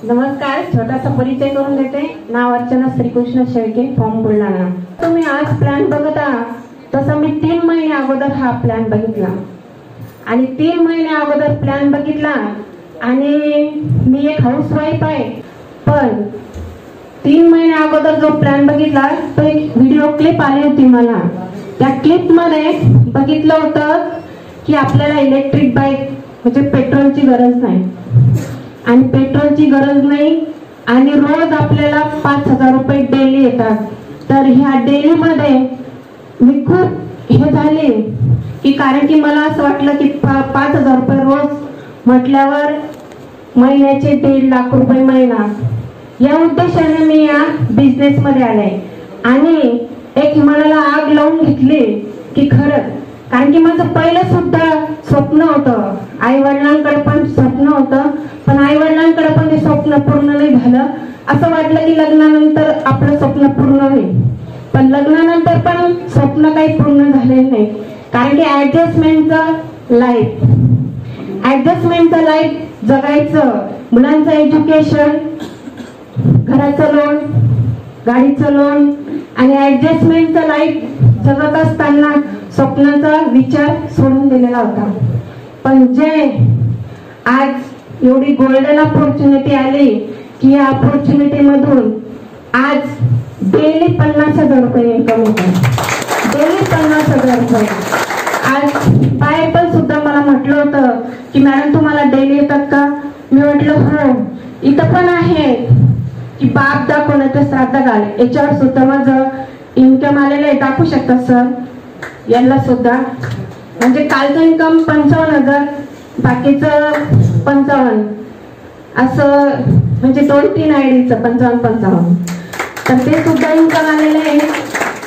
नमस्कार, छोटासा परिचय करून देते. नाव अर्चना श्रीकृष्ण शेळके, फॉर्म बुलढाणा. तुम्ही आज प्लॅन बघत आहात तसं मी 3 महिने अगोदर हा प्लॅन बघितला आणि 3 महिने अगोदर प्लॅन बघितला आणि मी एक हाऊसवाईफ आहे. पण 3 महिने अगोदर जो प्लॅन बघितला तो एक व्हिडिओ क्लिप आली होती. मला त्या क्लिप मध्ये बघितलं होतं की आपल्याला इलेक्ट्रिक बाईक म्हणजे पेट्रोलची गरज नाही आणि पेट्रोलची गरज नाही आणि रोज आपल्याला 5,000 रुपये डेली येतात. तर ह्या डेली मध्ये मी खूप हे झाले की कारण की मला असं वाटलं की 5,000 रुपये रोज म्हटल्यावर महिन्याचे 1.5 लाख रुपये महिना, या उद्देशाने मी या बिझनेस मध्ये आले आणि एक मनाला आग लावून घेतली की खरंच, कारण की माझं पहिलं सुद्धा स्वप्न होतं, आई वडिलांकडे पण स्वप्न होतं, पण आई वडिलांकडे पण ते स्वप्न पूर्ण नाही झालं. असं वाटलं की लग्नानंतर आपलं स्वप्न पूर्ण होईल, पण लग्नानंतर पण स्वप्न काही पूर्ण झाले नाही. कारण की ऍडजस्टमेंटचं लाईफ जगायचं, मुलांचं एज्युकेशन, घराचं लोन, गाडीचं लोन आणि ऍडजस्टमेंटचं लाईफ जगत असताना स्वप्नाचा विचार सोडून दिलेला होता. पण जे आज एवढी गोल्डन अपॉर्च्युनिटी आली की या अपॉर्च्युनिटी मधून आज डेली 50,000 रुपये इन्कम होतं. डेली 50,000 रुपये. आज बाहेर पण सुद्धा मला म्हटलं होतं की मॅडम तुम्हाला डेली येतात का? मी म्हटलं हो, इथं पण आहे की बाप दाखवण्याचं श्राद्ध घाल, याच्यावर सुद्धा माझं इन्कम आलेलं आहे. दाखवू शकतात सर यांना सुद्धा. म्हणजे कालचं इन्कम 55,000, बाकीचं 55, असं म्हणजे 2-3 आयडीचं 55. तर ते सुद्धा इन्कम आलेलं आहे.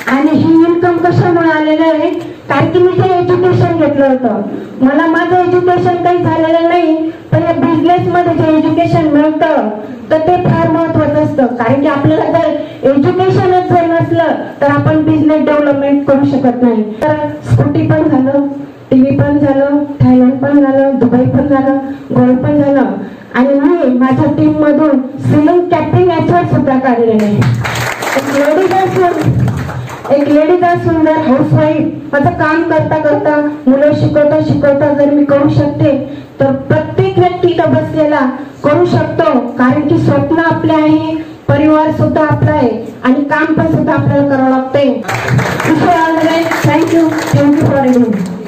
आणि हे इन्कम कशामुळे आलेलं आहे? कारण की मी जे एज्युकेशन घेतलं होतं, मला माझं एज्युकेशन काही झालेलं नाही, पण या बिझनेस मध्ये जे एज्युकेशन मिळतं तर ते फार महत्वाचं असतं. कारण की आपल्याला जर एज्युकेशनच जर नसलं तर आपण बिझनेस डेव्हलपमेंट करू शकत नाही. तर स्कूटी पण झालं, टीव्ही पण झालं, थायलंड पण झालं, दुबई पण झालं, गोल्ड पण झालं आणि मी माझ्या टीम मधून सिलिंग कॅपिंग ऍचर सुद्धा काढलेले आहे. एक लेडीज असून जर हाऊसवाईफ माझं काम करता करता, मुलं शिकवता जर मी करू शकते तर प्रत्येक व्यक्ती इथं बसलेला करू शकतो. कारण की स्वप्न आपले आहे, परिवार सुद्धा आपला आहे आणि काम पण सुद्धा आपल्याला करावं लागते. Thank you for everything.